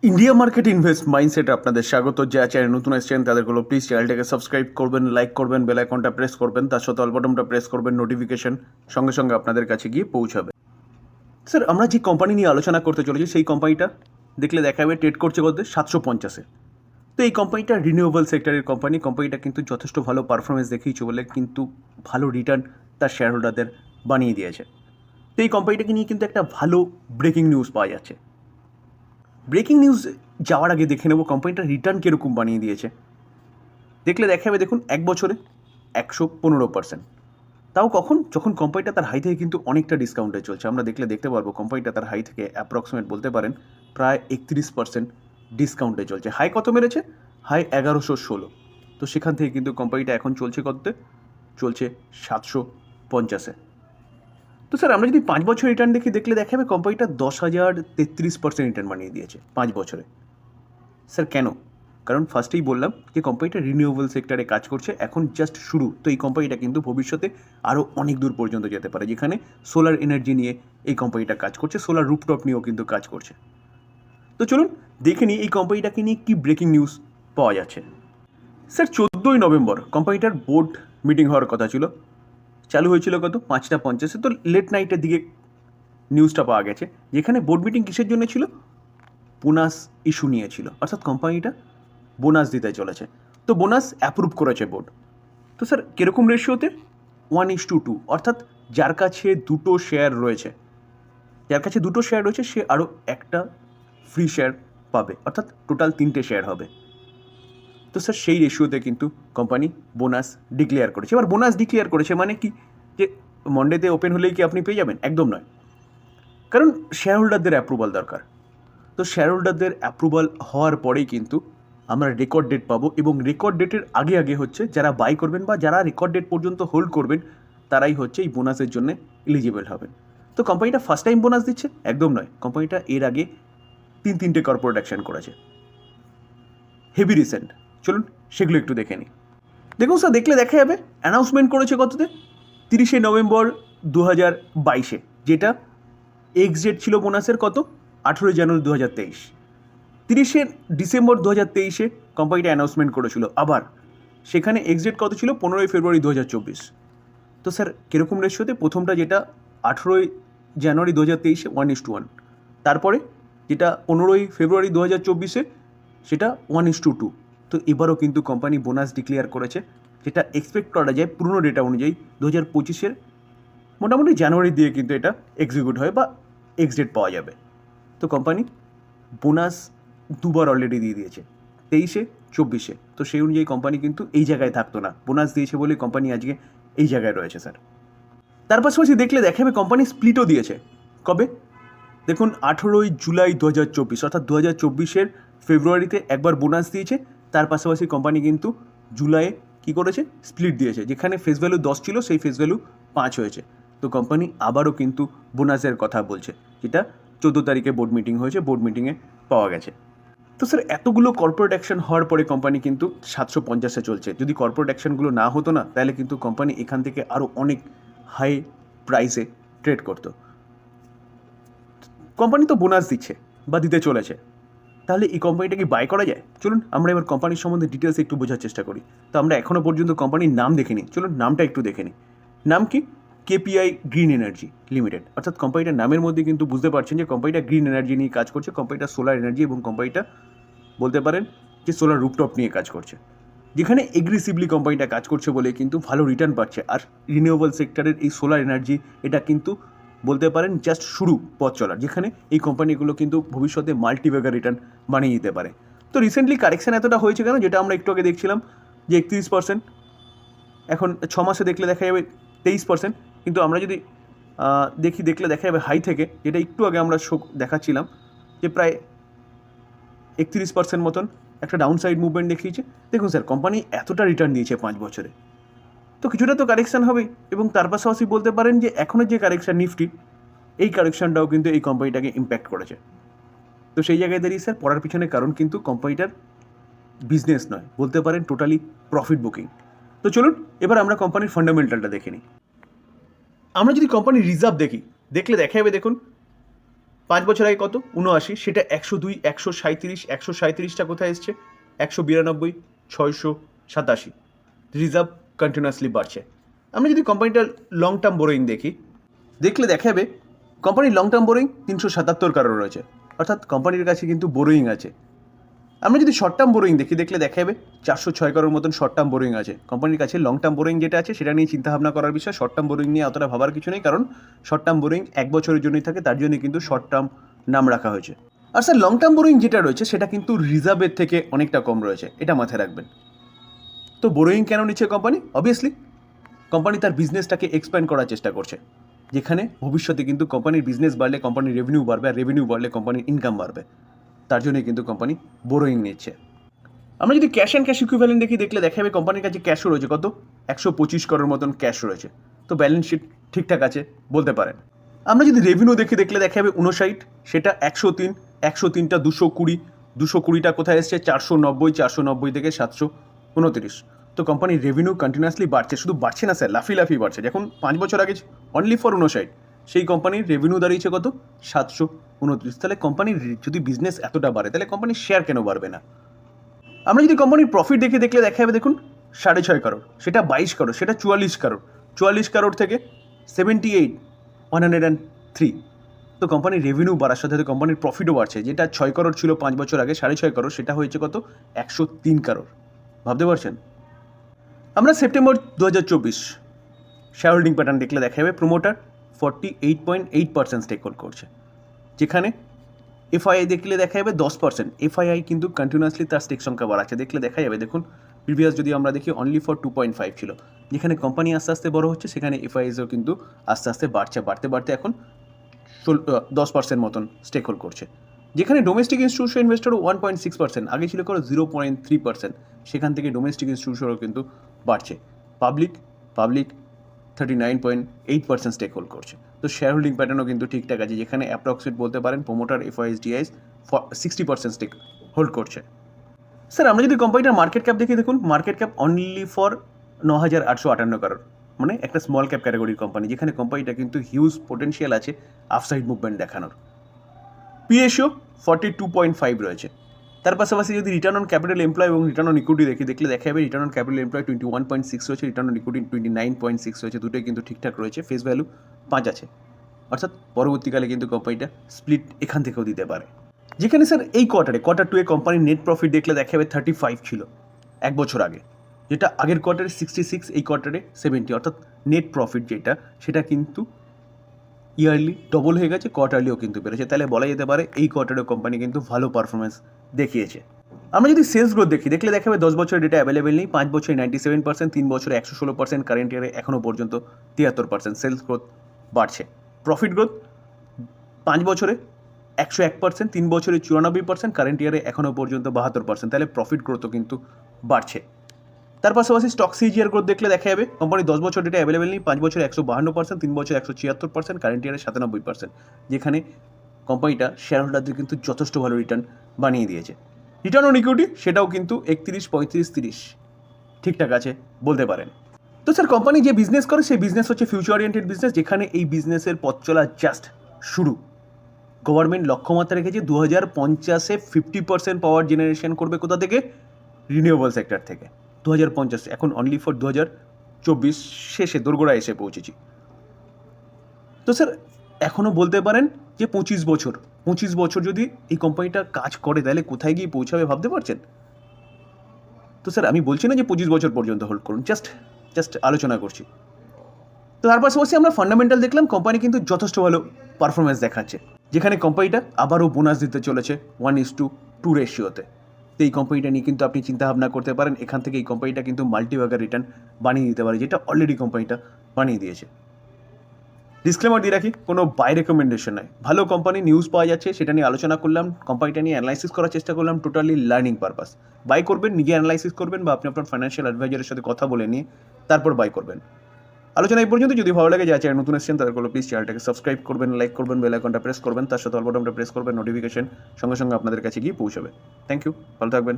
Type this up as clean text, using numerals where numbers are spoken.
India market invest মাইন্ডসেটে আপনাদের স্বাগত। যারা চ্যানেল নতুন এসেছেন তাদেরগুলো প্লিজ চ্যানেলটাকে সাবস্ক্রাইব করবেন, লাইক করবেন, বেল আইকনটা প্রেস করবেন, তার সাথে অল বাটনটা প্রেস করবেন, নোটিফিকেশন সঙ্গে সঙ্গে আপনাদের কাছে গিয়ে পৌঁছাবে। স্যার, আমরা যে কোম্পানি নিয়ে আলোচনা করতে চলেছি সেই কোম্পানিটা দেখলে দেখা যাবে ট্রেড করছে কত 750-এ। তো এই কোম্পানিটা রিনিউয়েবল সেক্টরের কোম্পানিটা কিন্তু যথেষ্ট ভালো পারফরমেন্স দেখিয়েছে বলে কিন্তু ভালো রিটার্ন তার শেয়ার হোল্ডারদের বানিয়ে দিয়েছে। তো এই কোম্পানিটাকে নিয়ে কিন্তু একটা ভালো ব্রেকিং নিউজ পাওয়া যাচ্ছে। ব্রেকিং নিউজ যাওয়ার আগে দেখে নেব কোম্পানিটার রিটার্ন কীরকম বানিয়ে দিয়েছে। দেখলে দেখা যাবে দেখুন 1 বছরে 115%। তাও কখন, যখন কোম্পানিটা তার হাই থেকে কিন্তু অনেকটা ডিসকাউন্টে চলছে। আমরা দেখতে পারবো কোম্পানিটা তার হাই থেকে অ্যাপ্রক্সিমেট বলতে পারেন প্রায় 31% ডিসকাউন্টে চলছে। হাই কত মেরেছে? হাই 1116। তো সেখান থেকে কিন্তু কোম্পানিটা এখন চলছে কততে? চলছে 750-এ। তো স্যার, আমরা যদি 5 বছর রিটার্ন দেখলে দেখা যাবে কোম্পানিটা 10,033% রিটার্ন বানিয়ে দিয়েছে 5 বছরে। স্যার কেন? কারণ ফার্স্টেই বললাম যে কোম্পানিটা রিনিউয়েবল সেক্টরে কাজ করছে, এখন জাস্ট শুরু। তো এই কোম্পানিটা কিন্তু ভবিষ্যতে আরও অনেক দূর পর্যন্ত যেতে পারে, যেখানে সোলার এনার্জি নিয়ে এই কোম্পানিটা কাজ করছে, সোলার রুফটপ নিয়েও কিন্তু কাজ করছে। তো চলুন দেখে নিই এই কোম্পানিটাকে নিয়ে কী ব্রেকিং নিউজ পাওয়া যাচ্ছে। স্যার, 14ই নভেম্বর কোম্পানিটার বোর্ড মিটিং হওয়ার কথা ছিল। চালু হয়েছিল কত 5:50। তো লেট নাইটের দিকে নিউজটা পাওয়া গেছে, যেখানে বোর্ড মিটিং কিসের জন্য ছিল? বোনাস ইস্যু নিয়েছিল, অর্থাৎ কোম্পানিটা বোনাস দিতে চলেছে। তো বোনাস অ্যাপ্রুভ করেছে বোর্ড। তো স্যার কীরকম রেশিওতে? 1:2, অর্থাৎ যার কাছে দুটো শেয়ার রয়েছে সে আরও একটা ফ্রি শেয়ার পাবে, অর্থাৎ টোটাল 3টে শেয়ার হবে। তো স্যার সেই রেশিওতে কিন্তু কোম্পানি বোনাস ডিক্লেয়ার করেছে। এবার বোনাস ডিক্লেয়ার করেছে মানে কি, যে মন্ডেতে ওপেন হলেই কি আপনি পেয়ে যাবেন? একদম নয়, কারণ শেয়ার হোল্ডারদের অ্যাপ্রুভাল দরকার। তো শেয়ার হোল্ডারদের অ্যাপ্রুভাল হওয়ার পরেই কিন্তু আমরা রেকর্ড ডেট পাবো, এবং রেকর্ড ডেটের আগে হচ্ছে যারা বাই করবেন বা যারা রেকর্ড ডেট পর্যন্ত হোল্ড করবেন তারাই হচ্ছে এই বোনাসের জন্য এলিজিবল হবেন। তো কোম্পানিটা ফার্স্ট টাইম বোনাস দিচ্ছে? একদম নয়, কোম্পানিটা এর আগে 3টে কর্পোরেট অ্যাকশন করেছে, হেভি রিসেন্ট। চলুন সেগুলো একটু দেখে নিই। দেখুন স্যার, দেখলে দেখা যাবে অ্যানাউন্সমেন্ট করেছে কততে? 30শে নভেম্বর 2022-এ, যেটা এক্সডেট ছিল বোনাসের কত? 18 জানুয়ারি 2023। 30শে ডিসেম্বর 2023-এ কোম্পানিটা অ্যানাউন্সমেন্ট করেছিল, আবার সেখানে এক্সডেট কত ছিল? 15ই ফেব্রুয়ারি 2024। তো স্যার কীরকম রেশিওতে? প্রথমটা যেটা 18ই জানুয়ারি 2023-এ 1:1, তারপরে যেটা 15ই ফেব্রুয়ারি 2024-এ সেটা 1:2। তো এবারও কিন্তু কোম্পানি বোনাস ডিক্লেয়ার করেছে, যেটা এক্সপেক্ট করা যায় পুরনো ডেটা অনুযায়ী 2025-এর মোটামুটি জানুয়ারির দিকে কিন্তু এটা এক্সিকিউট হয় বা এক্সডেট পাওয়া যাবে। তো কোম্পানি বোনাস দুবার অলরেডি দিয়ে দিয়েছে, 23-এ 24-এ। তো সেই অনুযায়ী কোম্পানি কিন্তু এই জায়গায় থাকতো না, বোনাস দিয়েছে বলে কোম্পানি আজকে এই জায়গায় রয়েছে স্যার। তার পাশাপাশি দেখলে দেখাবে কোম্পানি স্প্লিটও দিয়েছে। কবে? দেখুন 18ই জুলাই 2024, অর্থাৎ 2024-এর ফেব্রুয়ারিতে একবার বোনাস দিয়েছে। তার পাশাপাশি কোম্পানি কিন্তু জুলাইয়ে কী করেছে? স্প্লিট দিয়েছে, যেখানে ফেস ভ্যালু 10 ছিল সেই ফেস ভ্যালু 5 হয়েছে। তো কোম্পানি আবারও কিন্তু বোনাসের কথা বলছে, যেটা 14 তারিখে বোর্ড মিটিং হয়েছে, বোর্ড মিটিংয়ে পাওয়া গেছে। তো স্যার এতগুলো কর্পোরেট অ্যাকশন হওয়ার পরে কোম্পানি কিন্তু 750-এ চলছে। যদি কর্পোরেট অ্যাকশনগুলো না হতো না, তাহলে কিন্তু কোম্পানি এখান থেকে আরও অনেক হাই প্রাইসে ট্রেড করতো। কোম্পানি তো বোনাস দিচ্ছে বা দিতে চলেছে, তাহলে এই কোম্পানিটা কি বাই করা যায়? চলুন আমরা এবার কোম্পানির সম্বন্ধে ডিটেলস একটু বোঝার চেষ্টা করি। তো আমরা এখনও পর্যন্ত কোম্পানির নাম দেখিনি, চলুন নামটা একটু দেখে নিই। নাম কি? KPI green energy limited. অর্থাৎ কোম্পানিটার নামের মধ্যে কিন্তু বুঝতে পারছেন যে কোম্পানিটা গ্রিন এনার্জি নিয়ে কাজ করছে, কোম্পানিটা সোলার এনার্জি, এবং কোম্পানিটা বলতে পারেন যে সোলার রুফটপ নিয়ে কাজ করছে, যেখানে এগ্রেসিভলি কোম্পানিটা কাজ করছে বলে কিন্তু ভালো রিটার্ন পাচ্ছে। আর রিনিউয়েবল সেক্টরের এই সোলার এনার্জি, এটা কিন্তু বলতে পারেন জাস্ট শুরু পথ চলার, যেখানে এই কোম্পানিগুলো কিন্তু ভবিষ্যতে মাল্টিব্যাগার রিটার্ন বানিয়ে দিতে পারে। তো রিসেন্টলি কারেকশান এতটা হয়েছে কেন? যেটা আমরা একটু আগে দেখছিলাম যে 31%, এখন 6 মাসে দেখলে দেখা যাবে 23%। কিন্তু আমরা যদি দেখলে দেখা যাবে হাই থেকে, যেটা একটু আগে আমরা দেখাচ্ছিলাম যে প্রায় 31% মতন একটা ডাউন সাইড মুভমেন্ট দেখিয়েছে। দেখুন স্যার, কোম্পানি এতটা রিটার্ন দিয়েছে 5 বছরে, তো কিছুটা তো কারেকশান হবেই। এবং তার পাশাপাশি বলতে পারেন যে এখনের যে কারেকশান নিফটি, এই কারেকশানটাও কিন্তু এই কোম্পানিটাকে ইম্প্যাক্ট করেছে। তো সেই জায়গায় দাঁড়িয়ে স্যার পড়ার পিছনে কারণ কিন্তু কোম্পানিটার বিজনেস নয়, বলতে পারেন টোটালি প্রফিট বুকিং। তো চলুন এবার আমরা কোম্পানির ফান্ডামেন্টালটা দেখে নিই। আমরা যদি কোম্পানির রিজার্ভ দেখলে দেখা যাবে দেখুন 5 বছর আগে কত 79, সেটা 102, 137টা কোথায় এসছে 192, 687। রিজার্ভ কন্টিনিউয়াসলি বাড়ছে। আমরা যদি কোম্পানিটার লং টার্ম বোরোয়িং দেখলে দেখা যাবে কোম্পানির লং টার্ম বোরোয়িং 377 কারোর রয়েছে, অর্থাৎ কোম্পানির কাছে কিন্তু বোরোয়িং আছে। আমরা যদি শর্ট টার্ম বোরোয়িং দেখলে দেখা যাবে 406 কারোর মতন শর্ট টার্ম বোরোয়িং আছে কোম্পানির কাছে। লং টার্ম বোরোয়িং যেটা আছে সেটা নিয়ে চিন্তাভাবনা করার বিষয়, শর্ট টার্ম বোরোয়িং নিয়ে অতটা ভাবার কিছু নেই, কারণ শর্ট টার্ম বোরোয়িং 1 বছরের জন্যই থাকে, তার জন্য কিন্তু শর্ট টার্ম নাম রাখা হয়েছে। আর স্যার লং টার্ম বোরোয়িং যেটা রয়েছে সেটা কিন্তু রিজার্ভের থেকে অনেকটা কম রয়েছে, এটা মাথায় রাখবেন। তো বোরোয়িং কেন নিচ্ছে কোম্পানি? অবভিয়াসলি কোম্পানি তার বিজনেসটাকে এক্সপ্যান্ড করার চেষ্টা করছে, যেখানে ভবিষ্যতে কিন্তু কোম্পানির বিজনেস বাড়লে কোম্পানির রেভিনিউ বাড়বে, আর রেভিনিউ বাড়লে কোম্পানির ইনকাম বাড়বে, তার জন্যই কিন্তু কোম্পানি বোরোয়িং নিচ্ছে। আমরা যদি ক্যাশ অ্যান্ড ক্যাশ ইকুইভ্যালেন্ট দেখলে দেখা যাবে কোম্পানির কাছে ক্যাশও রয়েছে কত 125 করোড় মতন ক্যাশ রয়েছে, তো ব্যালেন্স শিট ঠিকঠাক আছে বলতে পারেন। আমরা যদি রেভিনিউ দেখলে দেখা যাবে 59, সেটা 103, 103টা 220, 220টা কোথায় এসছে 490, 490 থেকে 729। তো কোম্পানির রেভিনিউ কন্টিনিউয়াসলি বাড়ছে, শুধু বাড়ছে না স্যার, লাফি বাড়ছে। যখন 5 বছর আগে অনলি ফর 59, সেই কোম্পানির রেভিনিউ দাঁড়িয়েছে কত 729। তাহলে কোম্পানির যদি বিজনেস এতটা বাড়ে তাহলে কোম্পানির শেয়ার কেন বাড়বে না? আমরা যদি কোম্পানির প্রফিট দেখলে দেখা যাবে দেখুন 6.5 কারোর, সেটা 22 কারোর, সেটা 44 কারোর, 44 কারোর থেকে 78, 103। তো কোম্পানির রেভিনিউ বাড়ার সাথে সাথে কোম্পানির প্রফিটও বাড়ছে, যেটা 6 কারোর ছিল 5 বছর আগে, 6.5 কারোর, সেটা হয়েছে কত 103 কারোর। ভাবতে পারছেন? আমরা সেপ্টেম্বর 2024 শেয়ার হোল্ডিং প্যাটার্ন দেখলে দেখা যাবে প্রোমোটার 48.8% স্টেক হোল্ড করছে, যেখানে এফআইআই দেখলে দেখা যাবে 10%। এফআইআই কিন্তু কন্টিনিউয়াসলি তার স্টেক সংখ্যা বাড়াচ্ছে, দেখলে দেখা যাবে দেখুন প্রিভিয়াস যদি আমরা দেখি অনলি ফর 2.5 ছিল, যেখানে কোম্পানি আস্তে আস্তে বড় হচ্ছে সেখানে এফআইআইও কিন্তু আস্তে আস্তে বাড়তে এখন 10% মতন স্টেক হোল্ড করছে, যেখানে ডোমেস্টিক ইনস্টিটিউশন ইনভেস্টরও 1.6%, আগে ছিল করে 0.3%, সেখান থেকে ডোমেস্টিক ইনস্টিটিউশনও কিন্তু বাড়ছে। পাবলিক 39.8% স্টেক হোল্ড করছে। তো শেয়ার হোল্ডিং প্যাটার্নও কিন্তু ঠিকঠাক আছে, যেখানে অ্যাপ্রক্সিমেট বলতে পারেন promoter FIs DIs 60% stake hold করছে। স্যার আমরা যদি কোম্পানিটার মার্কেট ক্যাপ দেখুন market cap only for 9,858 crore, মানে একটা স্মল ক্যাপ ক্যাটাগরির কোম্পানি, যেখানে কোম্পানিটা কিন্তু হিউজ পোটেনশিয়াল আছে আপসাইড মুভমেন্ট দেখানোর। পি রেশিও 42.5 রয়েছে। তার পাশাপাশি যদি রিটার্ন অন ক্যাপিটাল এমপ্লয় এবং রিটার্ন অন ইকুইটি দেখলে দেখা যাবে রিটার্ন অন ক্যাপিটাল এমপ্লয় 21.6 রয়েছে, রিটার্ন অন ইকুইটি 29.6 রয়েছে, দুটোই কিন্তু ঠিকঠাক রয়েছে। ফেস ভ্যালু 5 আছে, অর্থাৎ পরবর্তীকালে কিন্তু কোম্পানিটা স্প্লিট এখান থেকেও দিতে পারে। যেখানে স্যার এই কোয়ার্টার 2 কোম্পানির নেট প্রফিট দেখলে দেখা যাবে 35 ছিল 1 বছর আগে, যেটা আগের কোয়ার্টারে 66, এই কোয়ার্টারে 70, অর্থাৎ নেট প্রফিট যেটা সেটা কিন্তু ইয়ারলি ডবল হয়ে গেছে, কোয়ার্টারলিও কিন্তু বেড়েছে। তাহলে বলা যেতে পারে এই কোয়ার্টারে কোম্পানি কিন্তু ভালো পারফরমেন্স দেখিয়েছে। আমরা যদি সেলস গ্রোথ দেখলে দেখা যাবে 10 বছরের ডেটা অ্যাভেলেবেল নেই, 5 বছরে 97%, 3 বছরে 116%, কারেন্ট ইয়ারে এখনও পর্যন্ত 73% সেলস গ্রোথ বাড়ছে। প্রফিট গ্রোথ 5 বছরে 101%, 3 বছরে 94%, কারেন্ট ইয়ারে এখনও পর্যন্ত 72%, তাহলে প্রফিট গ্রোথও কিন্তু বাড়ছে। তার পাশাপাশি স্টক সিজিআর গ্রোথ দেখলে দেখা যাবে কোম্পানি 10 বছর ডেটা অ্যাভেলেবেল নেই, 5 বছরে 152%, 3 বছরে 176%, কারেন্ট ইয়ারে 97%, যেখানে কোম্পানিটা শেয়ার হোল্ডারদের কিন্তু যথেষ্ট ভালো রিটার্ন বানিয়ে দিয়েছে। রিটার্ন অন ইকুইটি সেটাও কিন্তু 31, 35, 30 ঠিকঠাক আছে বলতে পারেন। তো স্যার কোম্পানি যে বিজনেস করে সেই বিজনেস হচ্ছে ফিউচার ওরিয়েন্টেড বিজনেস, যেখানে এই বিজনেসের পথ চলা জাস্ট শুরু। গভর্নমেন্ট লক্ষ্যমাত্রা রেখেছে 2050-এ 50% পাওয়ার জেনারেশন করবে কোথা থেকে? রিনিউয়েবল সেক্টর থেকে। 2050, এখন অনলি ফর 2024 শেষে দোরগোড়ায় এসে পৌঁছেছি। তো স্যার এখনও বলতে পারেন যে 25 বছর যদি এই কোম্পানিটা কাজ করে তাহলে কোথায় গিয়ে পৌঁছাবে ভাবতে পারছেন? তো স্যার আমি বলছি না যে 25 বছর পর্যন্ত হোল্ড করুন, জাস্ট আলোচনা করছি। তো তার পাশাপাশি আমরা ফান্ডামেন্টাল দেখলাম কোম্পানি কিন্তু যথেষ্ট ভালো পারফরমেন্স দেখাচ্ছে, যেখানে কোম্পানিটা আবারও বোনাস দিতে চলেছে 1:2 রেশিওতে। তো এই কোম্পানিটা নিয়ে কিন্তু আপনি চিন্তাভাবনা করতে পারেন, এখান থেকে এই কোম্পানিটা কিন্তু মাল্টিভাগার রিটার্ন বানিয়ে দিতে পারে, যেটা অলরেডি কোম্পানিটা বানিয়ে দিয়েছে। ডিসক্লেমার দিয়ে রাখি, কোনো বাই রেকমেন্ডেশন নয়, ভালো কোম্পানি নিউজ পাওয়া যাচ্ছে সেটা নিয়ে আলোচনা করলাম, কোম্পানিটা নিয়ে অ্যানালাইসিস করার চেষ্টা করলাম, টোটালি লার্নিং পারপাস। বাই করবেন নিজে অ্যানালাইসিস করবেন বা আপনি আপনার ফাইন্যান্সিয়াল অ্যাডভাইজারের সাথে কথা বলে নিয়ে তারপর বাই করবেন। আলোচনা এই পর্যন্ত। যদি ভালো লাগে, যা চ্যানেল নতুন এসেছেন তাদের প্লিজ চ্যানেলটাকে সাবস্ক্রাইব করবেন, লাইক করবেন, বেল আইকনটা প্রেস করবেন, তার সাথে অল বাটনটা প্রেস করবেন, নোটিফিকেশন সঙ্গে সঙ্গে আপনাদের কাছে গিয়ে পৌঁছাবে। থ্যাংক ইউ, ভালো থাকবেন।